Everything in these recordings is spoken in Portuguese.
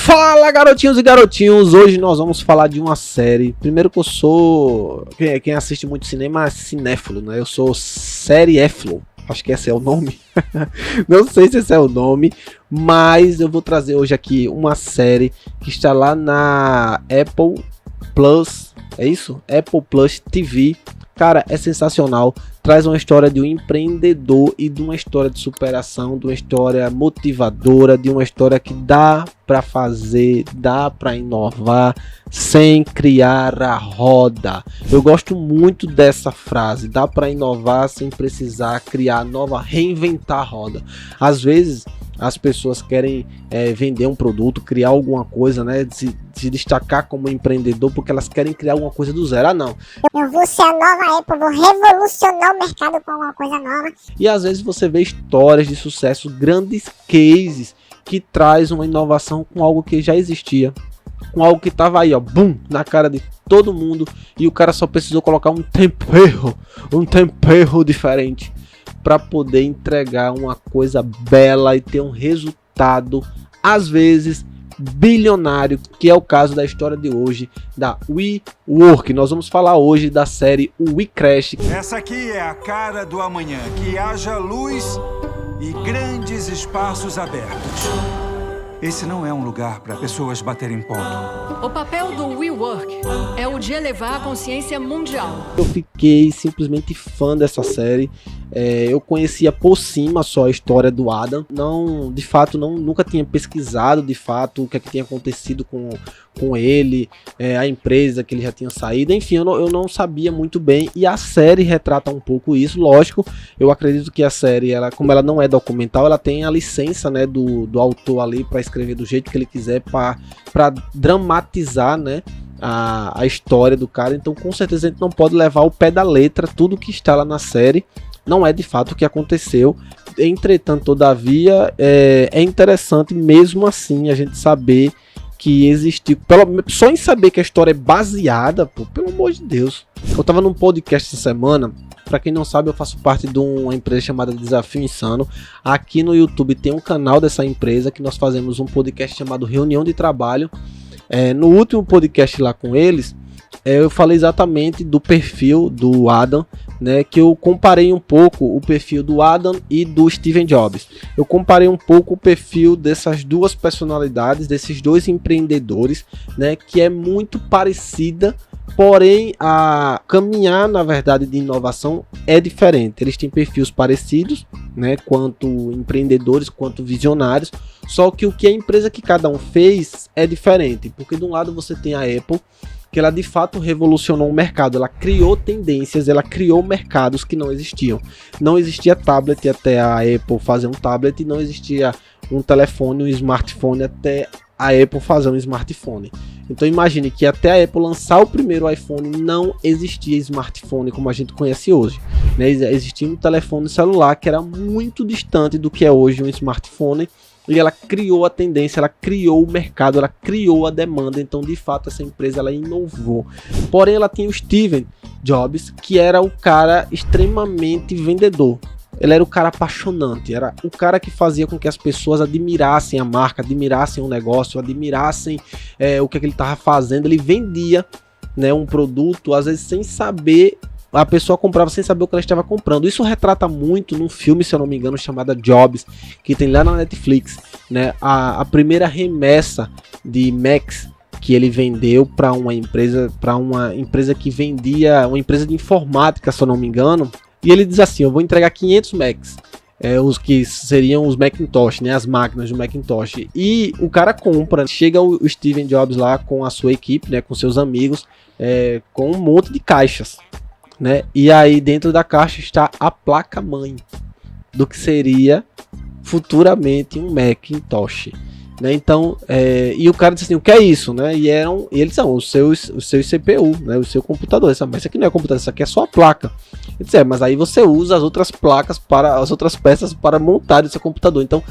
Fala, garotinhos e garotinhos, hoje nós vamos falar de uma série. Primeiro que eu sou, quem assiste muito cinema é cinéfilo, né? Eu sou seriéfilo, acho que esse é o nome. Não sei se esse é o nome, mas eu vou trazer hoje aqui uma série que está lá na Apple Plus, é isso? Apple Plus TV. Cara, é sensacional, traz uma história de um empreendedor e de uma história de superação, de uma história motivadora, de uma história que dá para fazer, dá para inovar sem criar a roda. Eu gosto muito dessa frase, dá para inovar sem precisar criar nova, reinventar a roda. Às vezes as pessoas querem vender um produto, criar alguma coisa, né? Se destacar como empreendedor porque elas querem criar alguma coisa do zero. Ah, não. Eu vou ser a nova Apple, vou revolucionar o mercado com alguma coisa nova. E às vezes você vê histórias de sucesso, grandes cases que traz uma inovação com algo que já existia, com algo que tava aí, ó, bum, na cara de todo mundo, e o cara só precisou colocar um tempero diferente para poder entregar uma coisa bela e ter um resultado, às vezes, bilionário, que é o caso da história de hoje, da WeWork. Nós vamos falar hoje da série WeCrash. Essa aqui é a cara do amanhã, que haja luz e grandes espaços abertos. Esse não é um lugar para pessoas baterem ponto. O papel do WeWork é o de elevar a consciência mundial. Eu fiquei simplesmente fã dessa série. Eu conhecia por cima só a história do Adam. Não, de fato, nunca tinha pesquisado de fato o que tinha acontecido com ele, a empresa que ele já tinha saído. Enfim, eu não sabia muito bem. E a série retrata um pouco isso. Lógico, eu acredito que a série, como ela não é documental, ela tem a licença, né, do autor ali para escrever do jeito que ele quiser, para dramatizar, né, a história do cara. Então com certeza a gente não pode levar ao pé da letra tudo que está lá na série. Não é de fato o que aconteceu. Entretanto, todavia, é interessante mesmo assim a gente saber que existiu, só em saber que a história é baseada, pô, pelo amor de Deus. Eu tava num podcast essa semana. Para quem não sabe, eu faço parte de uma empresa chamada Desafio Insano. Aqui no YouTube tem um canal dessa empresa que nós fazemos um podcast chamado Reunião de Trabalho. No último podcast lá com eles, eu falei exatamente do perfil do Adam, né, que eu comparei um pouco o perfil do Adam e do Steve Jobs. Eu comparei um pouco o perfil dessas duas personalidades, desses dois empreendedores, né, que é muito parecida, porém a caminhar, na verdade, de inovação é diferente. Eles têm perfis parecidos, né, quanto empreendedores, quanto visionários, só que o que a empresa que cada um fez é diferente, porque de um lado você tem a Apple, que ela de fato revolucionou o mercado, ela criou tendências, ela criou mercados que não existiam. Não existia tablet até a Apple fazer um tablet, não existia um telefone, um smartphone até a Apple fazer um smartphone. Então imagine que até a Apple lançar o primeiro iPhone não existia smartphone como a gente conhece hoje, né? Existia um telefone celular que era muito distante do que é hoje um smartphone. E ela criou a tendência, ela criou o mercado, ela criou a demanda. Então, de fato, essa empresa ela inovou. Porém, ela tinha o Steve Jobs, que era o cara extremamente vendedor. Ele era o cara apaixonante, era o cara que fazia com que as pessoas admirassem a marca, admirassem o negócio, admirassem o que ele estava fazendo. Ele vendia, né, um produto, às vezes sem saber. A pessoa comprava sem saber o que ela estava comprando. Isso retrata muito num filme, se eu não me engano, chamado Jobs, que tem lá na Netflix, né? A primeira remessa de Macs que ele vendeu para uma empresa que vendia, uma empresa de informática, se eu não me engano. E ele diz assim: eu vou entregar 500 Macs. Os que seriam os Macintosh, né, as máquinas do Macintosh. E o cara compra, chega o Steve Jobs lá com a sua equipe, né, com seus amigos, com um monte de caixas, né? E aí dentro da caixa está a placa-mãe do que seria futuramente um Macintosh, né? Então, e o cara disse assim: o que é isso, né? E eles são os seus CPU, né? O seu computador. Mas isso aqui não é computador, isso aqui é só a placa. Ele disse, mas aí você usa as outras placas as outras peças para montar o seu computador. Então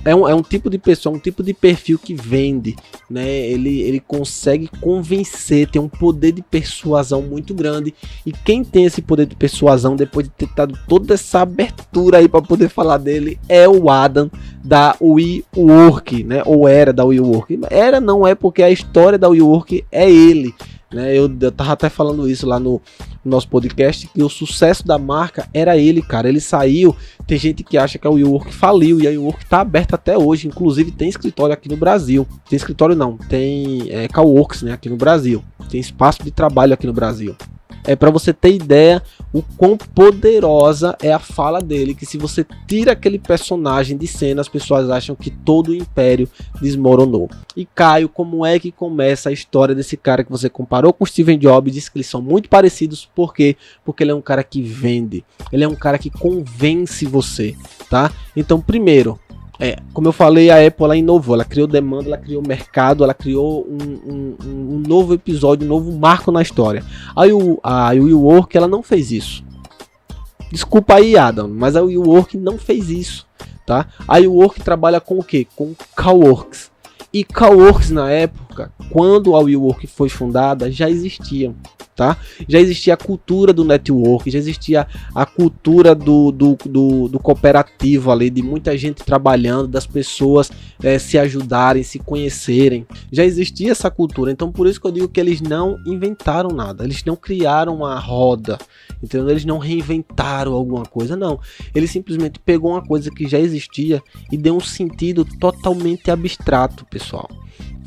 é um tipo de pessoa, um tipo de perfil que vende, né? Ele consegue convencer, tem um poder de persuasão muito grande. E quem tem esse poder de persuasão, depois de ter dado toda essa abertura aí para poder falar dele, é o Adam da WeWork, né? Ou era da WeWork. Era, não é, porque a história da WeWork é ele, né? Eu tava até falando isso lá no nosso podcast, que o sucesso da marca era ele, cara. Ele saiu. Tem gente que acha que a WeWork faliu e a WeWork tá aberta até hoje. Inclusive tem escritório aqui no Brasil. Tem escritório não, tem coworks, né, aqui no Brasil. Tem espaço de trabalho aqui no Brasil. Para você ter ideia o quão poderosa é a fala dele, que se você tira aquele personagem de cena, as pessoas acham que todo o império desmoronou. E Caio, como é que começa a história desse cara que você comparou com Steve Jobs? Diz que eles são muito parecidos, por quê? Porque ele é um cara que vende, ele é um cara que convence você, tá? Então, primeiro, como eu falei, a Apple ela inovou, ela criou demanda, ela criou mercado, ela criou um novo episódio, um novo marco na história. A WeWork ela não fez isso. Desculpa aí, Adam, mas a WeWork não fez isso, tá? A WeWork trabalha com o quê? Com coworks. E coworks na época, quando a WeWork foi fundada, já existiam. Tá? Já existia a cultura do network, já existia a cultura do cooperativo ali, de muita gente trabalhando, das pessoas se ajudarem, se conhecerem. Já existia essa cultura, então por isso que eu digo que eles não inventaram nada, eles não criaram uma roda, entendeu? Eles não reinventaram alguma coisa, não. Eles simplesmente pegou uma coisa que já existia e deu um sentido totalmente abstrato, pessoal.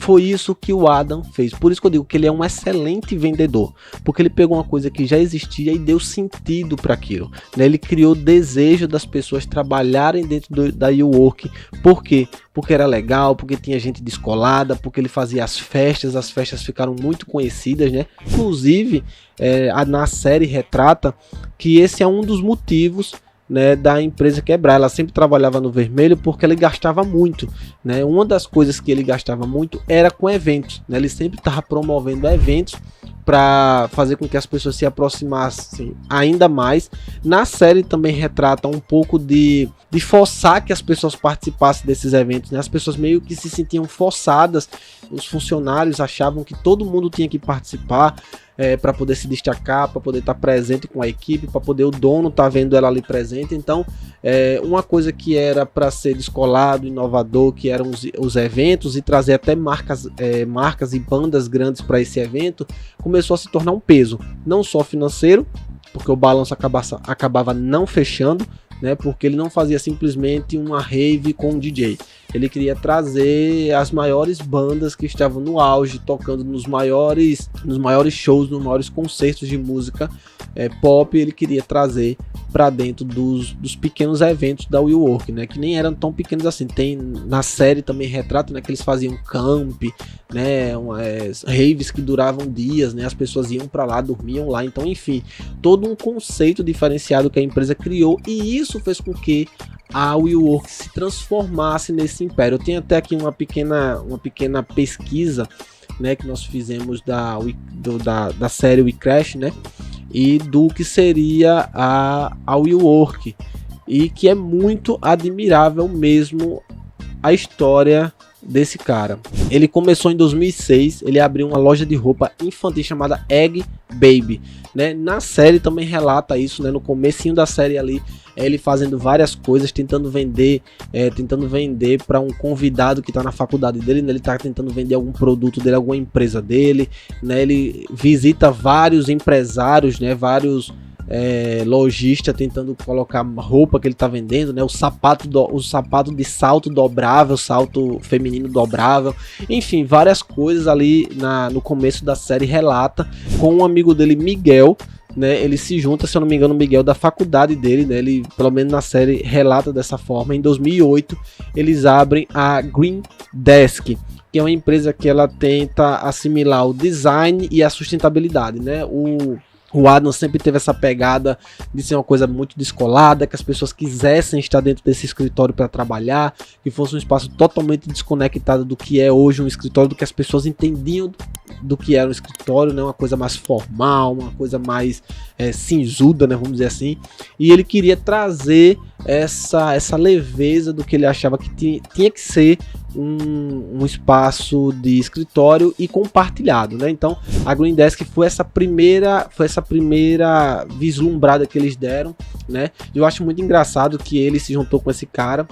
Foi isso que o Adam fez. Por isso que eu digo que ele é um excelente vendedor. Porque ele pegou uma coisa que já existia e deu sentido para aquilo, né? Ele criou desejo das pessoas trabalharem dentro da WeWork. Por quê? Porque era legal, porque tinha gente descolada, porque ele fazia as festas ficaram muito conhecidas, né? Inclusive, na série retrata que esse é um dos motivos, né, da empresa quebrar. Ela sempre trabalhava no vermelho porque ele gastava muito, né? Uma das coisas que ele gastava muito era com eventos, né? Ele sempre estava promovendo eventos para fazer com que as pessoas se aproximassem ainda mais. Na série também retrata um pouco de forçar que as pessoas participassem desses eventos, né? As pessoas meio que se sentiam forçadas, os funcionários achavam que todo mundo tinha que participar, para poder se destacar, para poder estar presente com a equipe, para poder o dono estar vendo ela ali presente. Então, uma coisa que era para ser descolado, inovador, que eram os eventos e trazer até marcas e bandas grandes para esse evento, começou a se tornar um peso, não só financeiro, porque o balanço acabava não fechando, né, porque ele não fazia simplesmente uma rave com um DJ. Ele queria trazer as maiores bandas que estavam no auge, tocando nos maiores shows, nos maiores concertos de música pop. Ele queria trazer para dentro dos pequenos eventos da WeWork, né, que nem eram tão pequenos assim. Tem na série também retrata, né, que eles faziam camp, né, raves que duravam dias, né, as pessoas iam para lá, dormiam lá. Então, enfim, todo um conceito diferenciado que a empresa criou, e isso fez com que a WeWork se transformasse nesse império. Eu tenho até aqui uma pequena pesquisa, né, que nós fizemos da série WeCrash, né, e do que seria a WeWork, e que é muito admirável mesmo a história desse cara. Ele começou em 2006, ele abriu uma loja de roupa infantil chamada Egg Baby, né? Na série também relata isso, né? No comecinho da série ali, ele fazendo várias coisas, tentando vender para um convidado que está na faculdade dele, né? Ele está tentando vender algum produto dele, alguma empresa dele, né? Ele visita vários empresários, né? Vários lojista tentando colocar roupa que ele tá vendendo, né? O sapato de salto dobrável, salto feminino dobrável, enfim, várias coisas ali no começo da série relata com um amigo dele, Miguel, né? Ele se junta, se eu não me engano, o Miguel da faculdade dele, né? Ele, pelo menos na série, relata dessa forma. Em 2008, eles abrem a Green Desk, que é uma empresa que ela tenta assimilar o design e a sustentabilidade, né? O Adam sempre teve essa pegada de ser uma coisa muito descolada, que as pessoas quisessem estar dentro desse escritório para trabalhar, que fosse um espaço totalmente desconectado do que é hoje um escritório, do que as pessoas entendiam do que era um escritório, né? Uma coisa mais formal, uma coisa mais cinzuda, né? Vamos dizer assim. E ele queria trazer essa leveza do que ele achava que tinha que ser um espaço de escritório e compartilhado, né? Então a Green Desk foi essa primeira vislumbrada que eles deram, né? Eu acho muito engraçado que ele se juntou com esse cara.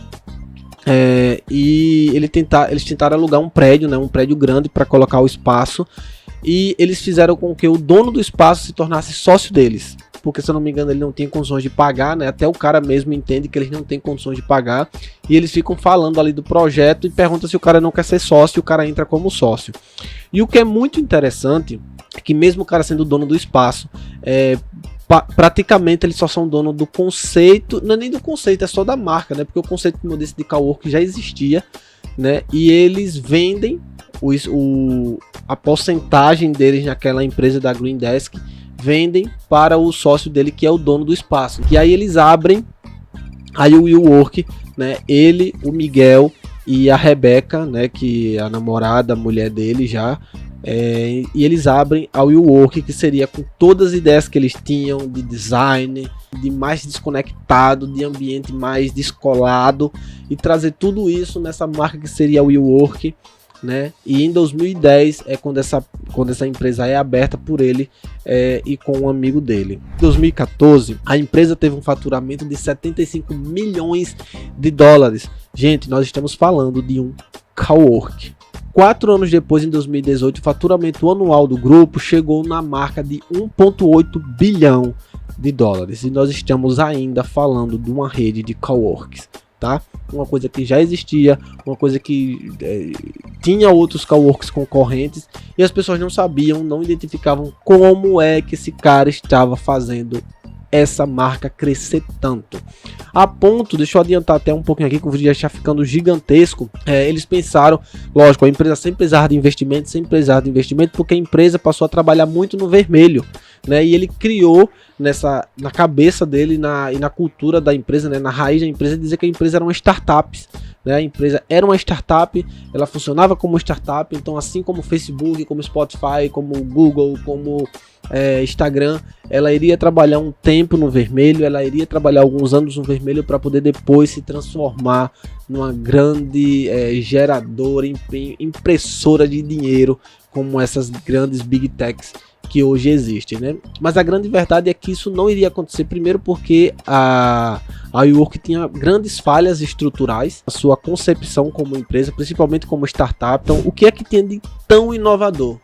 E eles tentaram alugar um prédio, né, um prédio grande para colocar o espaço, e eles fizeram com que o dono do espaço se tornasse sócio deles, porque se eu não me engano ele não tinha condições de pagar, né, até o cara mesmo entende que eles não têm condições de pagar, e eles ficam falando ali do projeto e perguntam se o cara não quer ser sócio, e o cara entra como sócio. E o que é muito interessante é que mesmo o cara sendo dono do espaço, praticamente eles só são dono do conceito, não é nem do conceito, é só da marca, né? Porque o conceito, como eu disse, de cowork já existia, né? E eles vendem a porcentagem deles naquela empresa da Green Desk, vendem para o sócio dele, que é o dono do espaço. E aí eles abrem aí o WeWork, né? Ele, o Miguel e a Rebeca, né? Que é a namorada, a mulher dele já. E eles abrem a WeWork, que seria com todas as ideias que eles tinham de design, de mais desconectado, de ambiente mais descolado, e trazer tudo isso nessa marca que seria a WeWork, né? E em 2010 é quando essa empresa é aberta por ele e com um amigo dele. Em 2014 a empresa teve um faturamento de 75 milhões de dólares. Gente, nós estamos falando de um cowork. 4 anos depois, em 2018, o faturamento anual do grupo chegou na marca de 1,8 bilhão de dólares. E nós estamos ainda falando de uma rede de coworks, tá? Uma coisa que já existia, uma coisa que tinha outros coworks concorrentes e as pessoas não sabiam, não identificavam como é que esse cara estava fazendo essa marca crescer tanto. A ponto, deixa eu adiantar até um pouquinho aqui, que o vídeo já está ficando gigantesco. Eles pensaram, lógico, a empresa sempre precisava de investimento, porque a empresa passou a trabalhar muito no vermelho, né? E ele criou na cabeça dele e na cultura da empresa, né? Na raiz da empresa, dizer que a empresa era uma startup, né? A empresa era uma startup, ela funcionava como startup, então assim como Facebook, como Spotify, como Google, como Instagram, ela iria trabalhar um tempo no vermelho, ela iria trabalhar alguns anos no vermelho para poder depois se transformar numa grande geradora, impressora de dinheiro, como essas grandes big techs que hoje existem, né? Mas a grande verdade é que isso não iria acontecer, primeiro porque a WeWork tinha grandes falhas estruturais, a sua concepção como empresa, principalmente como startup. Então, o que é que tem de tão inovador?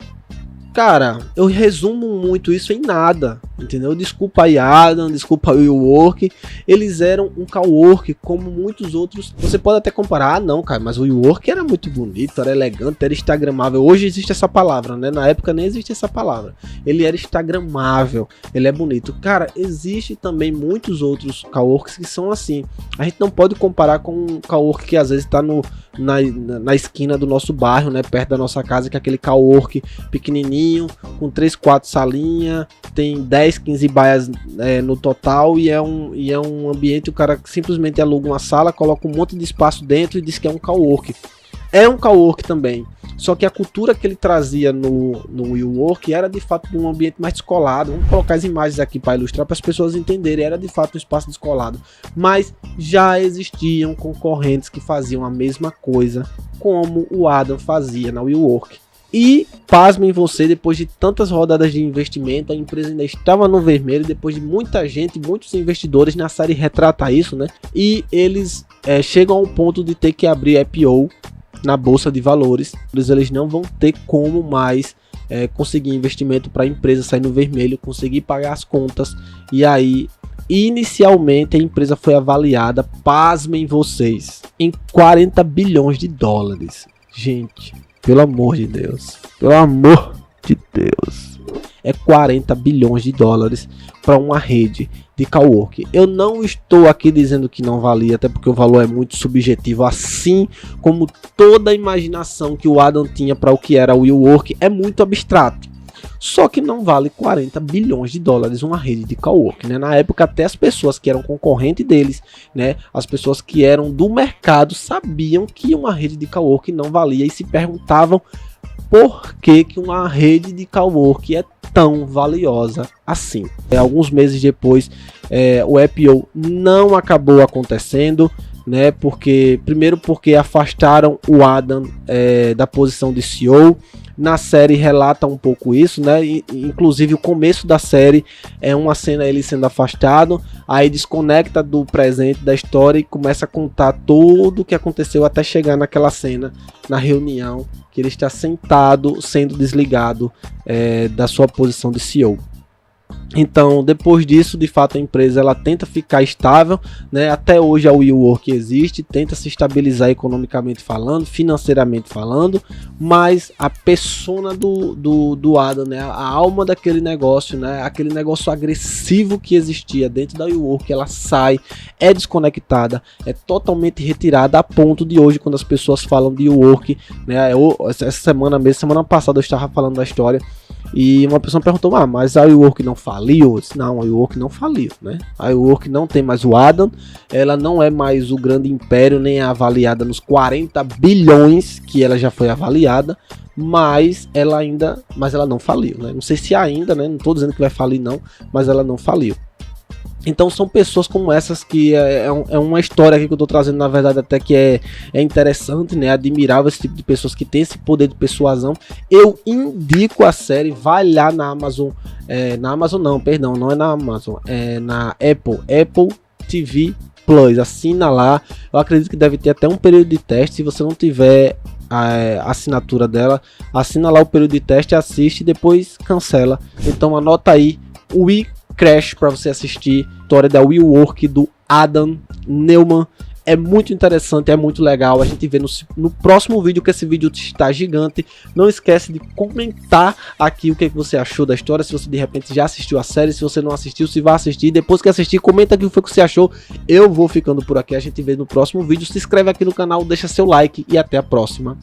Cara, eu resumo muito isso em nada, entendeu? Desculpa aí Adam, desculpa o WeWork, eles eram um cowork como muitos outros. Você pode até comparar, não, cara, mas o WeWork era muito bonito, era elegante, era instagramável. Hoje existe essa palavra, né? Na época nem existe essa palavra. Ele era instagramável, ele é bonito. Cara, existe também muitos outros coworks que são assim. A gente não pode comparar com um cowork que às vezes está na esquina do nosso bairro, né? Perto da nossa casa, que é aquele cowork pequenininho, com 3, 4 salinhas, tem 10, 15 baias no total, e é um ambiente, o cara simplesmente aluga uma sala, coloca um monte de espaço dentro e diz que é um cowork. É um cowork também, só que a cultura que ele trazia no WeWork era de fato um ambiente mais descolado. Vamos colocar as imagens aqui para ilustrar, para as pessoas entenderem, era de fato um espaço descolado, mas já existiam concorrentes que faziam a mesma coisa como o Adam fazia na WeWork. E, pasmem você, depois de tantas rodadas de investimento, a empresa ainda estava no vermelho, depois de muita gente, muitos investidores, na série retrata isso, né? E eles chegam ao ponto de ter que abrir IPO na Bolsa de Valores. Eles não vão ter como mais conseguir investimento para a empresa sair no vermelho, conseguir pagar as contas. E aí, inicialmente, a empresa foi avaliada, pasmem vocês, em 40 bilhões de dólares. Gente... Pelo amor de Deus. Pelo amor de Deus. É 40 bilhões de dólares para uma rede de cowork. Eu não estou aqui dizendo que não valia, até porque o valor é muito subjetivo, assim como toda a imaginação que o Adam tinha para o que era o WeWork é muito abstrato. Só que não vale 40 bilhões de dólares uma rede de cowork, né? Na época, até as pessoas que eram concorrentes deles, né? As pessoas que eram do mercado sabiam que uma rede de cowork não valia e se perguntavam por que uma rede de cowork é tão valiosa assim. Alguns meses depois, o IPO não acabou acontecendo, né? Primeiro porque afastaram o Adam da posição de CEO. Na série relata um pouco isso, né? Inclusive o começo da série é uma cena ele sendo afastado, aí desconecta do presente da história e começa a contar tudo o que aconteceu até chegar naquela cena, na reunião, que ele está sentado, sendo desligado da sua posição de CEO. Então, depois disso, de fato, a empresa ela tenta ficar estável, né? Até hoje a WeWork existe, tenta se estabilizar economicamente falando, financeiramente falando, mas a persona do Adam, né? A alma daquele negócio, né? Aquele negócio agressivo que existia dentro da WeWork, ela sai, é desconectada, é totalmente retirada, a ponto de hoje, quando as pessoas falam de WeWork, né? Essa semana mesmo, semana passada eu estava falando da história, e uma pessoa perguntou, mas a WeWork não faliu? Eu disse, não, a WeWork não faliu, né? A WeWork não tem mais o Adam, ela não é mais o grande império, nem é avaliada nos 40 bilhões que ela já foi avaliada, mas ela não faliu, né? Não sei se ainda, né? Não estou dizendo que vai falir não, mas ela não faliu. Então são pessoas como essas que é uma história aqui que eu tô trazendo, na verdade até que é interessante, né? Admirável esse tipo de pessoas que tem esse poder de persuasão. Eu indico a série, vai lá na Amazon, na Amazon não, perdão, não é na Amazon, é na Apple TV Plus, assina lá. Eu acredito que deve ter até um período de teste, se você não tiver a assinatura dela, assina lá o período de teste, assiste e depois cancela. Então anota aí, Crash para você assistir, história da WeWork do Adam Neumann. É muito interessante, é muito legal. A gente vê no próximo vídeo, que esse vídeo está gigante. Não esquece de comentar aqui o que você achou da história, se você de repente já assistiu a série, se você não assistiu, se vai assistir. Depois que assistir, comenta aqui o que você achou. Eu vou ficando por aqui, a gente vê no próximo vídeo. Se inscreve aqui no canal, deixa seu like e até a próxima.